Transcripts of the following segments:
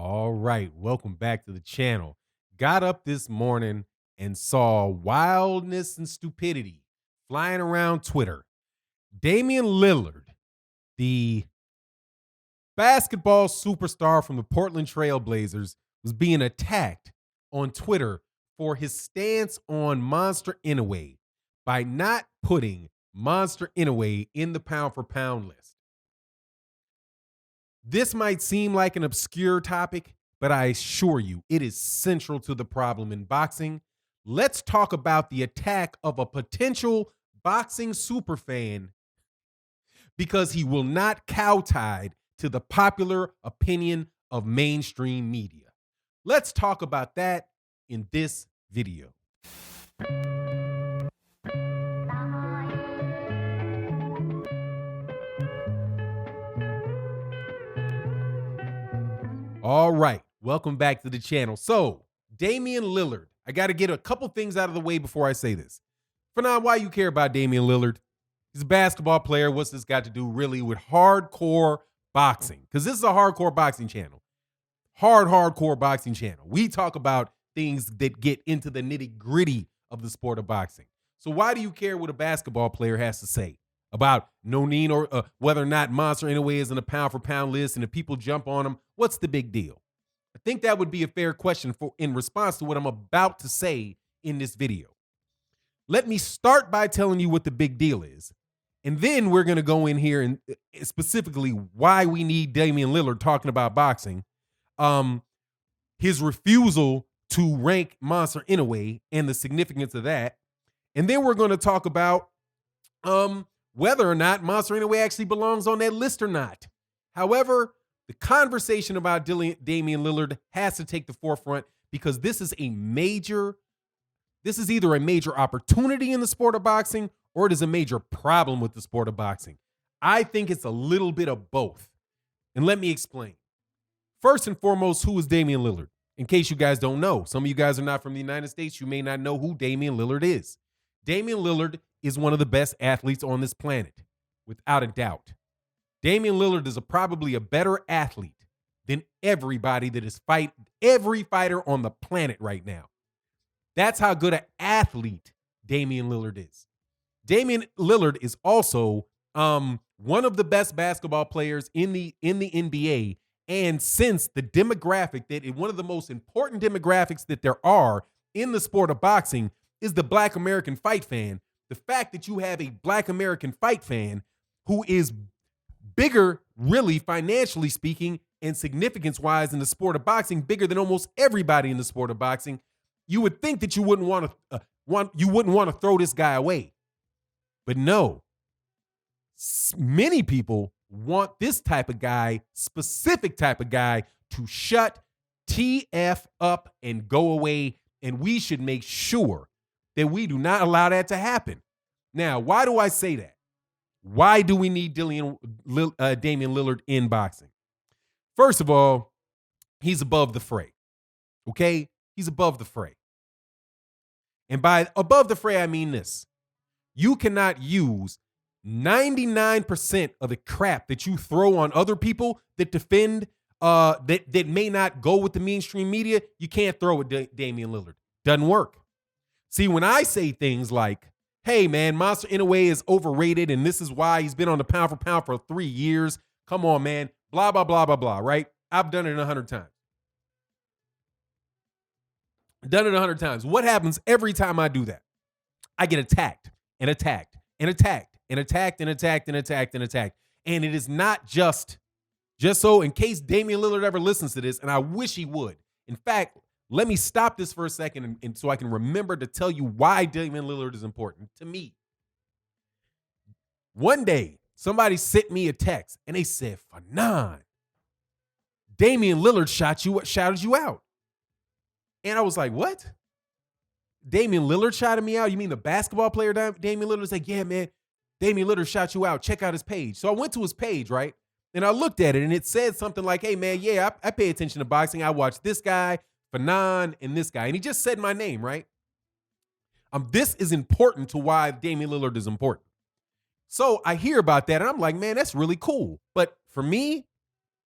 All right, welcome back to the channel. Got up this morning and saw wildness and stupidity flying around Twitter. Damian Lillard, the basketball superstar from the Portland Trail Blazers, was being attacked on Twitter for his stance on Monster Inoue by not putting Monster Inoue in the pound for pound list. This might seem like an obscure topic, but I assure you it is central to the problem in boxing. Let's talk about the attack of a potential boxing superfan because he will not kowtied to the popular opinion of mainstream media. Let's talk about that in this video. All right, welcome back to the channel. So, Damian Lillard, I got to get a couple things out of the way before I say this. For now, why you care about Damian Lillard? He's a basketball player. What's this got to do really with hardcore boxing? Because this is a hardcore boxing channel. Hardcore boxing channel. We talk about things that get into the nitty-gritty of the sport of boxing. So why do you care what a basketball player has to say about Nonin or whether or not Monster Inoue is in a pound-for-pound list and if people jump on him? What's the big deal? I think that would be a fair question in response to what I'm about to say in this video. Let me start by telling you what the big deal is. And then we're going to go in here and specifically why we need Damian Lillard talking about boxing. His refusal to rank Monster Inoue and the significance of that. And then we're going to talk about whether or not Monster Inoue actually belongs on that list or not. However, the conversation about Damian Lillard has to take the forefront because this is either a major opportunity in the sport of boxing or it is a major problem with the sport of boxing. I think it's a little bit of both. And let me explain. First and foremost, who is Damian Lillard? In case you guys don't know, some of you guys are not from the United States, you may not know who Damian Lillard is. Damian Lillard is one of the best athletes on this planet, without a doubt. Damian Lillard is probably a better athlete than everybody that is every fighter on the planet right now. That's how good an athlete Damian Lillard is. Damian Lillard is also one of the best basketball players in the NBA. And since the demographic one of the most important demographics that there are in the sport of boxing is the Black American fight fan, the fact that you have a Black American fight fan who is bigger, really financially speaking, and significance-wise in the sport of boxing, bigger than almost everybody in the sport of boxing, you would think that you wouldn't want to throw this guy away. But no, many people want this type of guy, specific type of guy, to shut TF up and go away, and we should make sure that we do not allow that to happen. Now, why do I say that? Why do we need Damian Lillard in boxing? First of all, he's above the fray, okay? He's above the fray. And by above the fray, I mean this. You cannot use 99% of the crap that you throw on other people that defend, that may not go with the mainstream media. You can't throw at Damian Lillard. Doesn't work. See, when I say things like, hey, man, Monster Inoue is overrated, and this is why he's been on the pound for pound for 3 years. Come on, man. Blah, blah, blah, blah, blah, right? I've done it 100 times. Done it 100 times. What happens every time I do that? I get attacked and attacked and attacked and attacked and attacked and attacked and attacked. And it is not just so in case Damian Lillard ever listens to this, and I wish he would. In fact, let me stop this for a second and so I can remember to tell you why Damian Lillard is important to me. One day, somebody sent me a text and they said, Fanon, Damian Lillard shouted you out. And I was like, what? Damian Lillard shouted me out? You mean the basketball player Damian Lillard? Like, yeah, man, Damian Lillard shot you out. Check out his page. So I went to his page, right? And I looked at it and it said something like, hey, man, yeah, I pay attention to boxing. I watch this guy, Fanon, and this guy. And he just said my name, right? This is important to why Damian Lillard is important. So I hear about that and I'm like, man, that's really cool. But for me,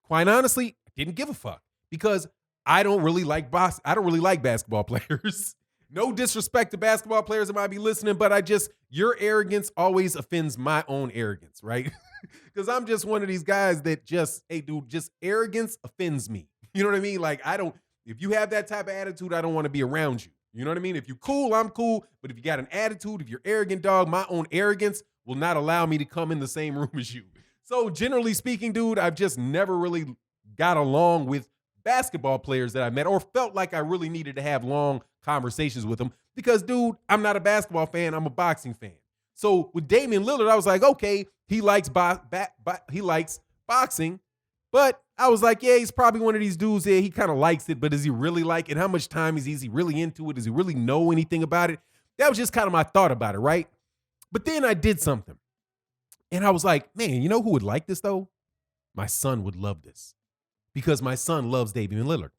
quite honestly, I didn't give a fuck because I don't really like basketball players. No disrespect to basketball players that might be listening, but your arrogance always offends my own arrogance, right? Because I'm just one of these guys that just arrogance offends me. You know what I mean? Like, if you have that type of attitude, I don't want to be around you. You know what I mean? If you're cool, I'm cool. But if you got an attitude, if you're arrogant, dog, my own arrogance will not allow me to come in the same room as you. So generally speaking, dude, I've just never really got along with basketball players that I met or felt like I really needed to have long conversations with them because, dude, I'm not a basketball fan. I'm a boxing fan. So with Damian Lillard, I was like, okay, he likes boxing, but I was like, yeah, he's probably one of these dudes there. He kind of likes it, but does he really like it? How much time is he really into it? Does he really know anything about it? That was just kind of my thought about it, right? But then I did something, and I was like, man, you know who would like this, though? My son would love this because my son loves Damian Lillard.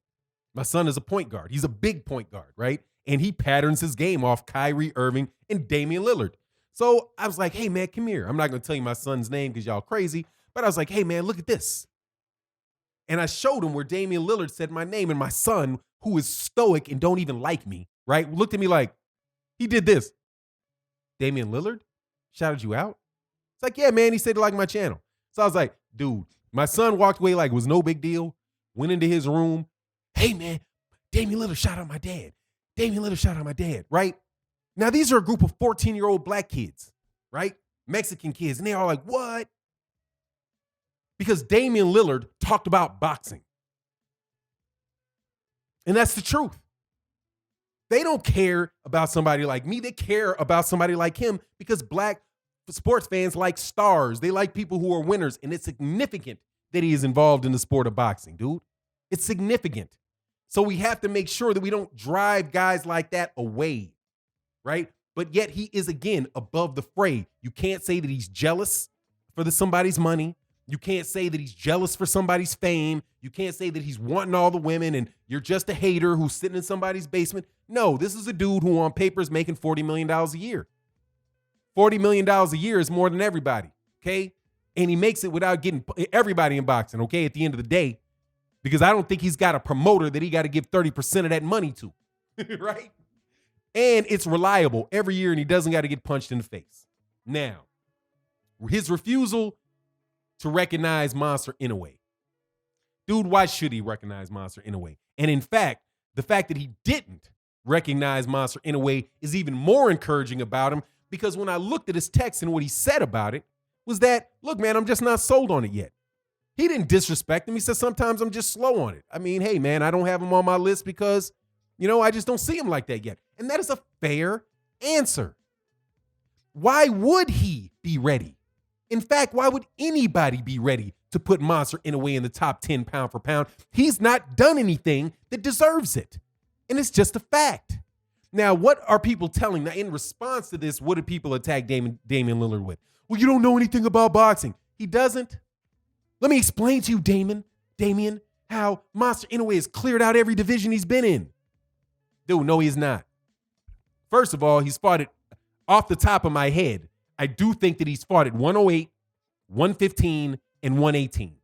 My son is a point guard. He's a big point guard, right? And he patterns his game off Kyrie Irving and Damian Lillard. So I was like, hey, man, come here. I'm not going to tell you my son's name because y'all crazy, but I was like, hey, man, look at this. And I showed him where Damian Lillard said my name, and my son, who is stoic and don't even like me, right, looked at me like, he did this. Damian Lillard shouted you out? It's like, yeah, man, he said he liked my channel. So I was like, dude, my son walked away like it was no big deal, went into his room. Hey, man, Damian Lillard shot out my dad. Damian Lillard shot out my dad, right? Now, these are a group of 14-year-old black kids, right? Mexican kids, and they're all like, what? Because Damian Lillard talked about boxing. And that's the truth. They don't care about somebody like me. They care about somebody like him because black sports fans like stars. They like people who are winners, and it's significant that he is involved in the sport of boxing, dude. It's significant. So we have to make sure that we don't drive guys like that away, right? But yet he is, again, above the fray. You can't say that he's jealous for somebody's money. You can't say that he's jealous for somebody's fame. You can't say that he's wanting all the women and you're just a hater who's sitting in somebody's basement. No, this is a dude who on paper is making $40 million a year. $40 million a year is more than everybody, okay? And he makes it without getting everybody in boxing, okay, at the end of the day. Because I don't think he's got a promoter that he got to give 30% of that money to, right? And it's reliable every year, and he doesn't got to get punched in the face. Now, his refusal to recognize Monster Inoue. Dude, why should he recognize Monster Inoue? And in fact, the fact that he didn't recognize Monster Inoue is even more encouraging about him because when I looked at his text and what he said about it was that, look, man, I'm just not sold on it yet. He didn't disrespect him. He said, sometimes I'm just slow on it. I mean, hey, man, I don't have him on my list because, I just don't see him like that yet. And that is a fair answer. Why would he be ready? In fact, why would anybody be ready to put Monster Inoue in the top 10 pound for pound? He's not done anything that deserves it. And it's just a fact. Now, what are people telling? Now, in response to this, what did people attack Damian Lillard with? Well, you don't know anything about boxing. He doesn't. Let me explain to you, Damien, how Monster Inoue has cleared out every division he's been in. Dude, no, he's not. First of all, he's fought it off the top of my head. I do think that he's fought at 108, 115, and 118.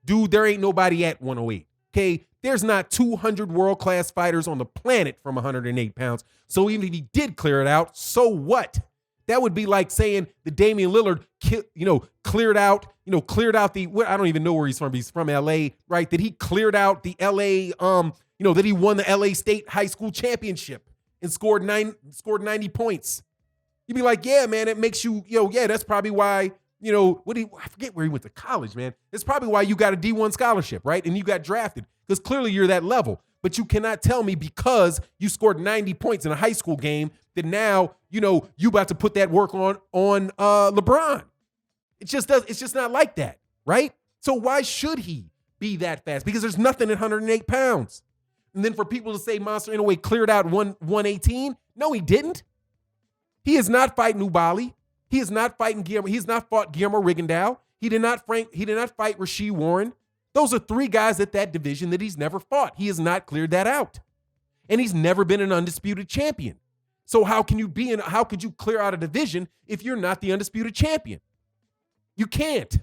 Dude, there ain't nobody at 108, okay? There's not 200 world-class fighters on the planet from 108 pounds. So even if he did clear it out, so what? That would be like saying that Damian Lillard, cleared out the, I don't even know where he's from. He's from LA, right? That he cleared out the LA, that he won the LA State High School Championship and scored 90 points. You'd be like, yeah, man, it makes you, that's probably why, I forget where he went to college, man. It's probably why you got a D1 scholarship, right? And you got drafted because clearly you're that level. But you cannot tell me because you scored 90 points in a high school game that now, you about to put that work on LeBron. It's just not like that, right? So why should he be that fast? Because there's nothing at 108 pounds. And then for people to say Monster Inoue cleared out 118, no, he didn't. He is not fighting Ubali. He is not fighting Guillermo. He's not fought Guillermo Rigondeaux. He did not fight Rasheed Warren. Those are three guys at that division that he's never fought. He has not cleared that out. And he's never been an undisputed champion. So how could you clear out a division if you're not the undisputed champion? You can't.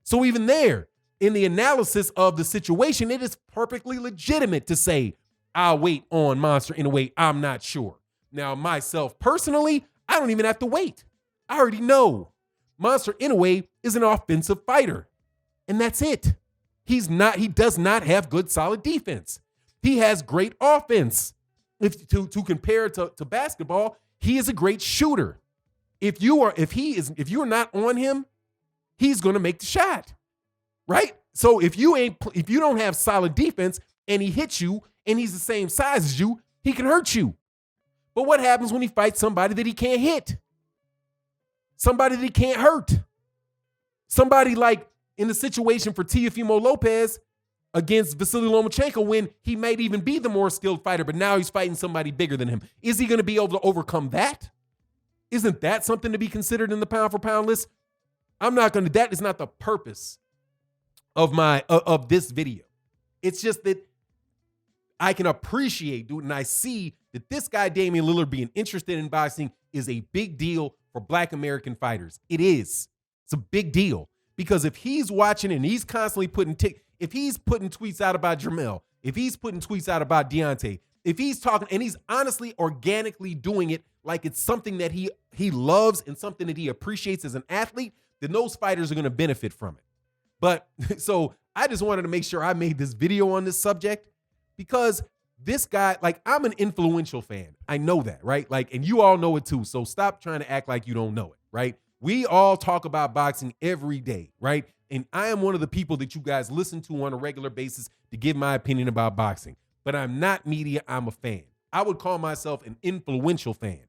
So even there, in the analysis of the situation, it is perfectly legitimate to say, I'll wait on Monster Inoue. I'm not sure. Now, myself personally, I don't even have to wait. I already know. Monster Inoue is an offensive fighter. And that's it. He does not have good, solid defense. He has great offense. If to compare to basketball, he is a great shooter. If you're not on him, he's gonna make the shot. Right? So if you don't have solid defense and he hits you and he's the same size as you, he can hurt you. But what happens when he fights somebody that he can't hit? Somebody that he can't hurt? Somebody like in the situation for Teofimo Lopez against Vasily Lomachenko, when he might even be the more skilled fighter, but now he's fighting somebody bigger than him. Is he going to be able to overcome that? Isn't that something to be considered in the pound for pound list? That is not the purpose of this video. It's just that I can appreciate, dude, and I see that this guy, Damian Lillard, being interested in boxing is a big deal for Black American fighters. It is. It's a big deal. Because if he's watching and he's constantly if he's putting tweets out about Jermell, if he's putting tweets out about Deontay, if he's talking and he's honestly organically doing it like it's something that he loves and something that he appreciates as an athlete, then those fighters are going to benefit from it. But so I just wanted to make sure I made this video on this subject because this guy, like, I'm an influential fan. I know that, right? Like, and you all know it too. So stop trying to act like you don't know it, right? We all talk about boxing every day, right? And I am one of the people that you guys listen to on a regular basis to give my opinion about boxing. But I'm not media, I'm a fan. I would call myself an influential fan.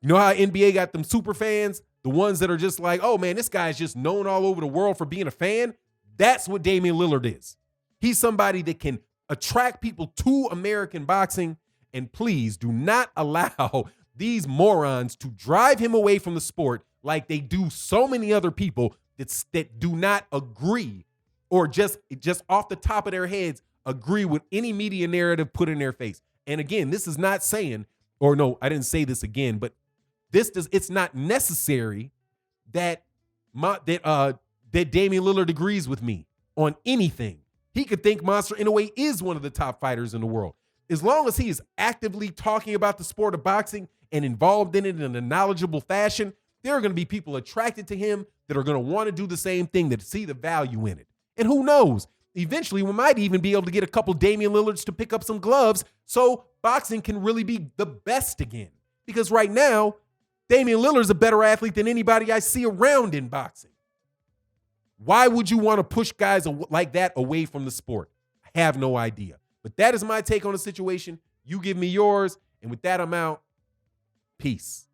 You know how NBA got them super fans? The ones that are just like, oh man, this guy is just known all over the world for being a fan. That's what Damian Lillard is. He's somebody that can attract people to American boxing. And please do not allow these morons to drive him away from the sport like they do so many other people that do not agree or just off the top of their heads agree with any media narrative put in their face. And again, this is not saying, or no, I didn't say this again, but it's not necessary that Damian Lillard agrees with me on anything. He could think Monster Inoue is one of the top fighters in the world. As long as he is actively talking about the sport of boxing and involved in it in a knowledgeable fashion, there are going to be people attracted to him that are going to want to do the same thing, that see the value in it. And who knows? Eventually, we might even be able to get a couple Damian Lillards to pick up some gloves so boxing can really be the best again. Because right now, Damian Lillard's a better athlete than anybody I see around in boxing. Why would you want to push guys like that away from the sport? I have no idea. But that is my take on the situation. You give me yours. And with that, I'm out. Peace.